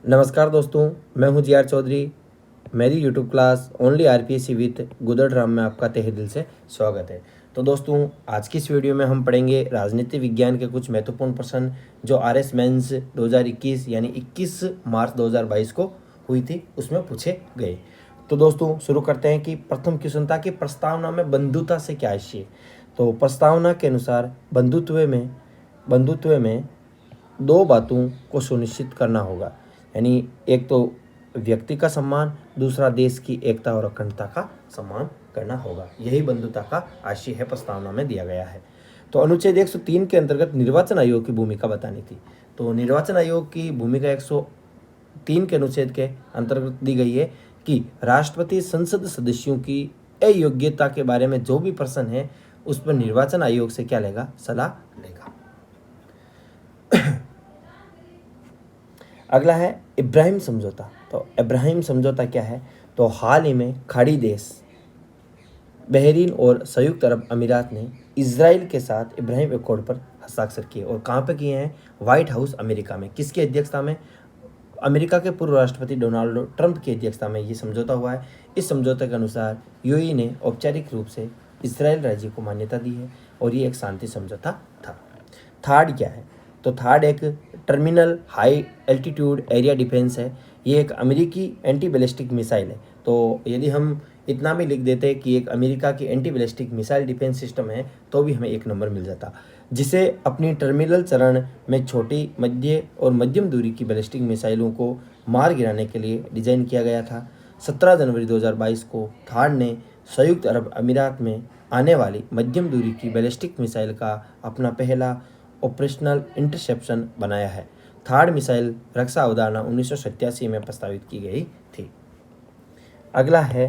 नमस्कार दोस्तों, मैं हूं जी आर चौधरी। मेरी YouTube class only RPSC with Gudad Ram में आपका तहे दिल से स्वागत है। तो दोस्तों, आज की इस वीडियो में हम पढ़ेंगे राजनीति विज्ञान के कुछ महत्वपूर्ण प्रश्न जो आरएस मेंस 2021 यानी 21 मार्च 2022 को हुई थी, उसमें पूछे गए। तो दोस्तों शुरू करते हैं कि प्रथम क्वेश्चन था कि प्रस्तावना में बंधुता से क्या आशय। तो प्रस्तावना के अनुसार बंधुत्व में दो बातों को सुनिश्चित करना होगा, यानी एक तो व्यक्ति का सम्मान, दूसरा देश की एकता और अखंडता का सम्मान करना होगा। यही बंधुता का आशय है, प्रस्तावना में दिया गया है। तो अनुच्छेद 103 के अंतर्गत निर्वाचन आयोग की भूमिका बतानी थी। तो निर्वाचन आयोग की भूमिका 103 के अनुच्छेद के अंतर्गत दी गई है कि राष्ट्रपति संसद सदस्यों की अयोग्यता के बारे में जो भी प्रश्न है उस पर निर्वाचन आयोग से क्या लेगा, सलाह लेगा। अगला है इब्राहिम समझौता। तो इब्राहिम समझौता क्या है? तो हाल ही में खाड़ी देश बहरीन और संयुक्त अरब अमीरात ने इजराइल के साथ इब्राहिम एकॉर्ड पर हस्ताक्षर किए। और कहाँ पे किए हैं? व्हाइट हाउस अमेरिका में। किसकी अध्यक्षता में? अमेरिका के पूर्व राष्ट्रपति डोनाल्ड ट्रंप की अध्यक्षता में ये समझौता हुआ है। इस समझौते के अनुसार यूएई ने औपचारिक रूप से इजराइल राज्य को मान्यता दी है और ये एक शांति समझौता था। थर्ड क्या है? तो थर्ड एक terminal high altitude area defence है। ये एक अमेरिकी एंटी बैलिस्टिक मिसाइल है। तो यदि हम इतना भी लिख देते कि एक अमेरिका की anti ballistic missile defence system है तो भी हमें एक नंबर मिल जाता, जिसे अपनी टर्मिनल चरण में छोटी, मध्य और मध्यम दूरी की बैलिस्टिक मिसाइलों को मार गिराने के लिए डिजाइन किया गया था। 17 जनवरी 2022 को थाड ने संयुक्त अरब अमीरात में आने वाली मध्यम दूरी की बैलिस्टिक मिसाइल का अपना पहला ऑपरेशनल इंटरसेप्शन बनाया है। थार्ड मिसाइल रक्षा अवधारणा 1987 में प्रस्तावित की गई थी। अगला है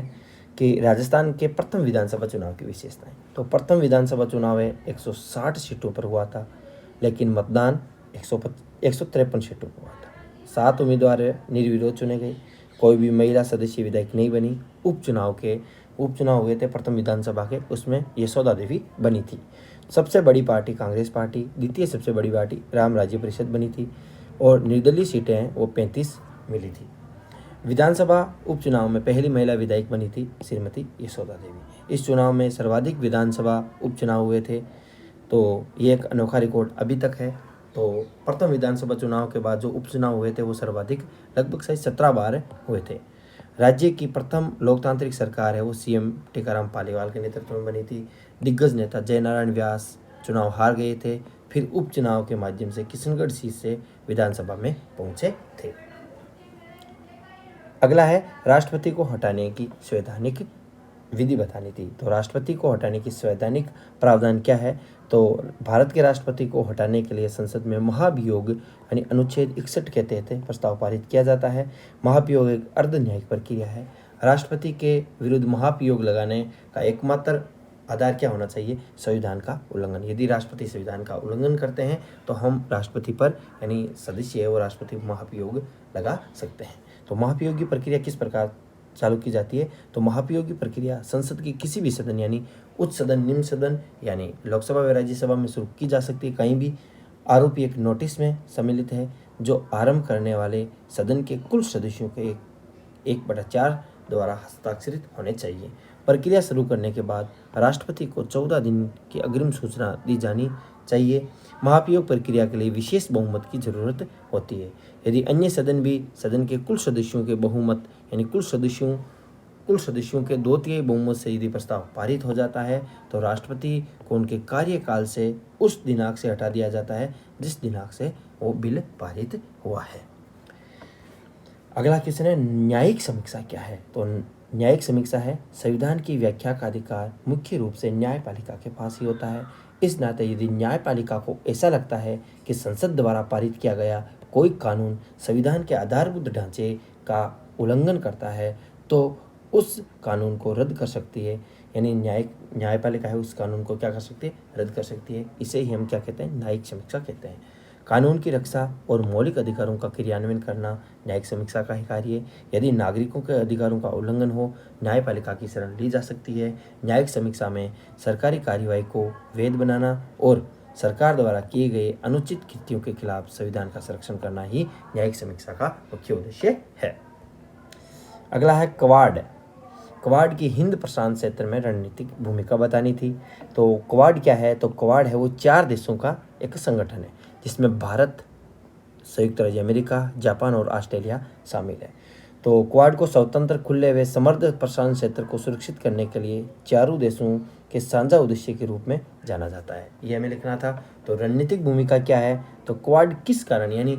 कि राजस्थान के प्रथम विधानसभा चुनाव की विशेषताएं। तो प्रथम विधानसभा चुनाव 160 सीटों पर हुआ था, लेकिन मतदान 153 सीटों पर हुआ था। 7 उम्मीदवार निर्विरोध चुने गए। कोई भी महिला सदस्य विधायक नहीं बनी। उपचुनाव हुए थे प्रथम विधानसभा के, उसमें यशोदा देवी बनी थी। सबसे बड़ी पार्टी कांग्रेस पार्टी, द्वितीय सबसे बड़ी पार्टी राम राज्य परिषद बनी थी और निर्दलीय सीटें हैं वो 35 मिली थी। विधानसभा उपचुनाव में पहली महिला विधायक बनी थी श्रीमती यशोदा देवी। इस चुनाव में सर्वाधिक विधानसभा उपचुनाव हुए थे, तो ये एक अनोखा रिकॉर्ड अभी तक है। तो प्रथम विधानसभा चुनाव के बाद जो उपचुनाव हुए थे वो सर्वाधिक लगभग 17 बार हुए थे। राज्य की प्रथम लोकतांत्रिक सरकार है वो सीएम टीकाराम पालीवाल के नेतृत्व में बनी थी। दिग्गज नेता जयनारायण व्यास चुनाव हार गए थे, फिर उपचुनाव के माध्यम से किशनगढ़ सीट से विधानसभा में पहुंचे थे। अगला है राष्ट्रपति को हटाने की संवैधानिक विधि बतानी थी। तो राष्ट्रपति को हटाने की संवैधानिक प्रावधान क्या है? तो भारत के राष्ट्रपति को हटाने के लिए संसद में महाभियोग यानी अनुच्छेद 61 के तहत प्रस्ताव पारित किया जाता है। महाभियोग एक अर्ध न्यायिक प्रक्रिया है। राष्ट्रपति के विरुद्ध महाभियोग लगाने का एकमात्र आधार क्या होना चाहिए? संविधान का उल्लंघन। यदि राष्ट्रपति संविधान का उल्लंघन करते हैं तो हम राष्ट्रपति पर यानी सदस्य है वो राष्ट्रपति महाभियोग लगा सकते हैं। तो महाभियोग की प्रक्रिया किस प्रकार चालू की जाती है? तो महाभियोग की प्रक्रिया संसद की किसी भी सदन यानी उच्च सदन, निम्न सदन यानी लोकसभा व राज्यसभा में शुरू की जा सकती है। कहीं भी आरोपी एक नोटिस में सम्मिलित है जो आरंभ करने वाले सदन के कुल सदस्यों के 1/4 द्वारा हस्ताक्षरित होने चाहिए। प्रक्रिया शुरू करने के बाद राष्ट्रपति को 14 दिन की अग्रिम सूचना दी जानी चाहिए। महाभियोग प्रक्रिया के लिए विशेष बहुमत की जरूरत होती है। यदि अन्य सदन भी सदन के कुल सदस्यों के बहुमत यानी कुल सदस्यों के 2/3 बहुमत से यदि प्रस्ताव पारित हो जाता है तो राष्ट्रपति को उनके कार्यकाल से उस दिनांक से हटा दिया जाता है जिस दिनांक से वो बिल पारित हुआ है। अगला क्वेश्चन है न्यायिक समीक्षा क्या है? तो न्यायिक समीक्षा है संविधान की व्याख्या का अधिकार मुख्य रूप से न्यायपालिका के पास ही होता है। इस नाते यदि न्यायपालिका को ऐसा लगता है कि संसद द्वारा पारित किया गया कोई कानून संविधान के आधारभूत ढांचे का उल्लंघन करता है तो उस कानून को रद्द कर सकती है। यानी न्यायपालिका है उस कानून को क्या कर सकती है? रद्द कर सकती है। इसे ही हम क्या कहते हैं? न्यायिक समीक्षा कहते हैं। कानून की रक्षा और मौलिक अधिकारों का क्रियान्वयन करना न्यायिक समीक्षा का ही कार्य है। यदि नागरिकों के अधिकारों का उल्लंघन हो न्यायपालिका की शरण ली जा सकती है। न्यायिक समीक्षा में सरकारी कार्यवाही को वैध बनाना और सरकार द्वारा किए गए अनुचित कृत्यों के खिलाफ संविधान का संरक्षण करना ही न्यायिक समीक्षा का मुख्य उद्देश्य है। अगला है क्वाड। क्वाड की हिंद प्रशांत क्षेत्र में रणनीतिक भूमिका बतानी थी। तो क्वाड क्या है? तो क्वाड है वो 4 देशों का एक संगठन है जिसमें भारत, संयुक्त राज्य अमेरिका, जापान और ऑस्ट्रेलिया शामिल है। तो क्वाड को स्वतंत्र, खुले व समृद्ध प्रशांत क्षेत्र को सुरक्षित करने के लिए चारों देशों के साझा उद्देश्य के रूप में जाना जाता है। यह हमें लिखना था। तो रणनीतिक भूमिका क्या है? तो क्वाड किस कारण, यानी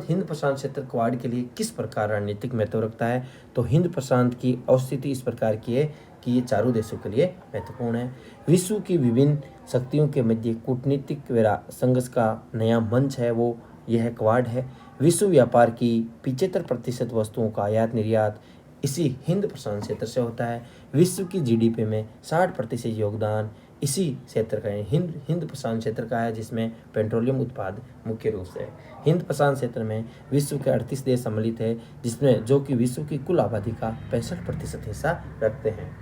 हिंद प्रशांत क्षेत्र क्वाड के लिए किस प्रकार रणनीतिक महत्व रखता है? तो हिंद प्रशांत की अवस्थिति इस प्रकार की है कि ये चारों देशों के लिए महत्वपूर्ण है। विश्व की विभिन्न शक्तियों के मध्य कूटनीतिक व संघर्ष का नया मंच है वो यह क्वाड है। विश्व व्यापार की 75% वस्तुओं का आयात निर्यात इसी हिंद प्रशांत क्षेत्र से होता है। विश्व की जीडीपी में 60% योगदान इसी क्षेत्र का है, हिंद प्रशांत क्षेत्र का है, जिसमें पेट्रोलियम उत्पाद मुख्य रूप से है। हिंद प्रशांत क्षेत्र में विश्व के 38 देश सम्मिलित है, जिसमें जो कि विश्व की कुल आबादी का 65% हिस्सा रखते हैं।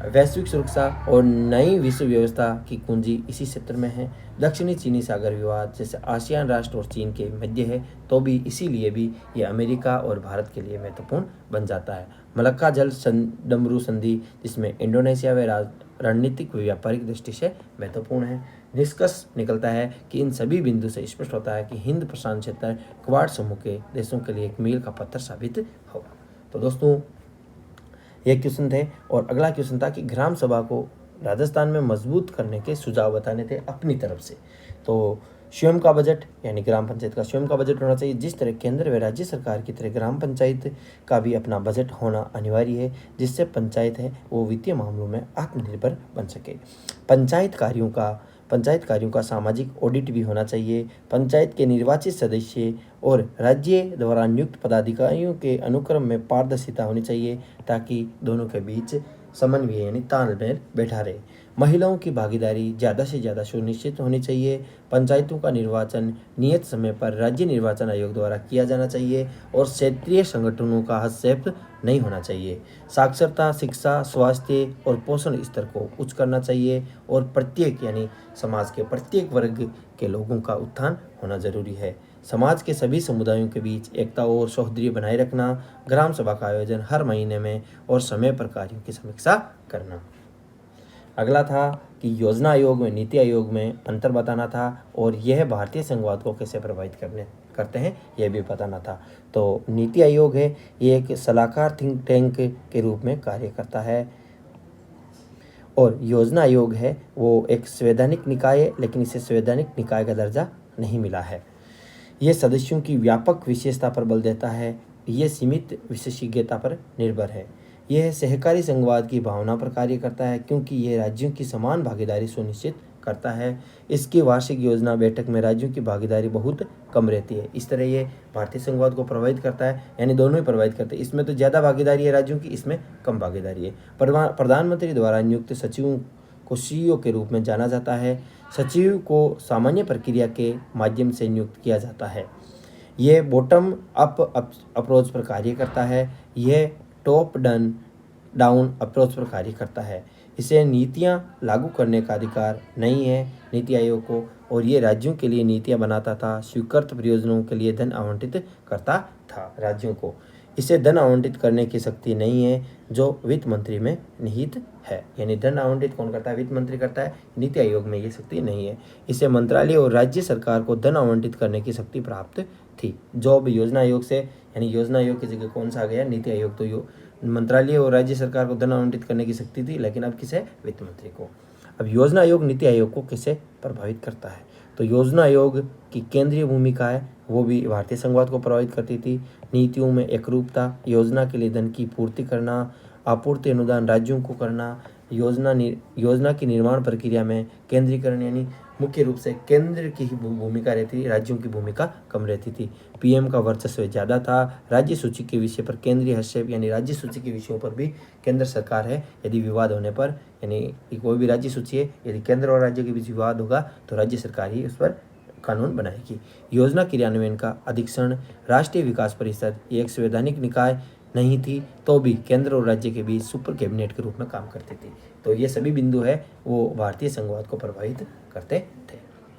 वैश्विक सुरक्षा और नई विश्व व्यवस्था की कुंजी इसी क्षेत्र में है। दक्षिणी चीनी सागर विवाद जैसे आसियान राष्ट्र और चीन के मध्य है, तो भी इसीलिए भी ये अमेरिका और भारत के लिए महत्वपूर्ण बन जाता है। मलक्का जल डमरू संधि जिसमें इंडोनेशिया व रणनीतिक व व्यापारिक दृष्टि से महत्वपूर्ण है। निष्कर्ष निकलता है कि इन सभी बिंदु से स्पष्ट होता है कि हिंद प्रशांत क्षेत्र क्वाड समूह के देशों के लिए एक मील का पत्थर साबित होगा। तो दोस्तों ये क्वेश्चन थे। और अगला क्वेश्चन था कि ग्राम सभा को राजस्थान में मजबूत करने के सुझाव बताने थे अपनी तरफ से। तो स्वयं का बजट, यानी ग्राम पंचायत का स्वयं का बजट होना चाहिए, जिस तरह केंद्र व राज्य सरकार की तरह ग्राम पंचायत का भी अपना बजट होना अनिवार्य है, जिससे पंचायत है वो वित्तीय मामलों में आत्मनिर्भर बन सके। पंचायत कार्यों का सामाजिक ऑडिट भी होना चाहिए। पंचायत के निर्वाचित सदस्य और राज्य द्वारा नियुक्त पदाधिकारियों के अनुक्रम में पारदर्शिता होनी चाहिए ताकि दोनों के बीच समन्वय यानी तालमेल बैठा रहे। महिलाओं की भागीदारी ज़्यादा से ज़्यादा सुनिश्चित होनी चाहिए। पंचायतों का निर्वाचन नियत समय पर राज्य निर्वाचन आयोग द्वारा किया जाना चाहिए और क्षेत्रीय संगठनों का हस्तक्षेप नहीं होना चाहिए। साक्षरता, शिक्षा, स्वास्थ्य और पोषण स्तर को उच्च करना चाहिए और प्रत्येक यानी समाज के प्रत्येक वर्ग के लोगों का उत्थान होना जरूरी है। समाज के सभी समुदायों के बीच एकता और सौहार्द बनाए रखना। ग्राम सभा का आयोजन हर महीने में और समय पर कार्यों की समीक्षा करना। अगला था कि योजना आयोग में नीति आयोग में अंतर बताना था और यह भारतीय संघवाद को कैसे प्रभावित करते हैं यह भी बताना था। तो नीति आयोग है ये एक सलाहकार थिंक टैंक के रूप में कार्य करता है और योजना आयोग है वो एक संवैधानिक निकाय है, लेकिन इसे संवैधानिक निकाय का दर्जा नहीं मिला है। यह सदस्यों की व्यापक विशेषता पर बल देता है, यह सीमित विशेषज्ञता पर निर्भर है। यह सहकारी संघवाद की भावना पर कार्य करता है क्योंकि यह राज्यों की समान भागीदारी सुनिश्चित करता है। इसकी वार्षिक योजना बैठक में राज्यों की भागीदारी बहुत कम रहती है। इस तरह ये भारतीय संघवाद को प्रभावित करता है, यानी दोनों ही प्रभावित करते हैं। इसमें तो ज़्यादा भागीदारी है राज्यों की, इसमें कम भागीदारी है। प्रधानमंत्री द्वारा नियुक्त सचिवों को सीईओ के रूप में जाना जाता है। सचिव को सामान्य प्रक्रिया के माध्यम से नियुक्त किया जाता है। यह बॉटम अप अप्रोच पर कार्य करता है, यह टॉप डाउन अप्रोच पर कार्य करता है। इसे नीतियां लागू करने का अधिकार नहीं है नीति आयोग को, और ये राज्यों के लिए नीतियां बनाता था, स्वीकृत परियोजनाओं के लिए धन आवंटित करता था राज्यों को। इसे धन आवंटित करने की शक्ति नहीं है जो वित्त मंत्री में निहित है, यानी धन आवंटित कौन करता है? वित्त मंत्री करता है। नीति आयोग में ये शक्ति नहीं है। इसे मंत्रालय और राज्य सरकार को धन आवंटित करने की शक्ति प्राप्त थी, जो अब योजना आयोग से, यानी योजना आयोग की जगह कौन सा आ गया? नीति आयोग। तो मंत्रालय और राज्य सरकार को धन आवंटित करने की शक्ति थी, लेकिन अब किसे? वित्त मंत्री को। अब योजना आयोग नीति आयोग को कैसे प्रभावित करता है? तो योजना आयोग की केंद्रीय भूमिका है वो भी भारतीय संघवाद को प्रभावित करती थी। नीतियों में एकरूपता, योजना के लिए धन की पूर्ति करना, आपूर्ति अनुदान राज्यों को करना, योजना की निर्माण प्रक्रिया में केंद्रीकरण, यानी मुख्य रूप से केंद्र की ही भूमिका रहती थी, राज्यों की भूमिका कम रहती थी। पीएम का वर्चस्व ज़्यादा था। राज्य सूची के विषय पर केंद्रीय हस्तक्षेप, यानी राज्य सूची के विषयों पर भी केंद्र सरकार है, यदि विवाद होने पर, यानी कोई भी राज्य सूची है, यदि केंद्र और राज्य के बीच विवाद होगा तो राज्य सरकार ही उस पर कानून बनाएगी। योजना क्रियान्वयन का अधीक्षण राष्ट्रीय विकास परिषद एक संवैधानिक निकाय नहीं थी, तो भी केंद्र और राज्य के बीच सुपर कैबिनेट के रूप में काम करती थी। तो ये सभी बिंदु है वो भारतीय संघवाद को प्रभावित करते थे।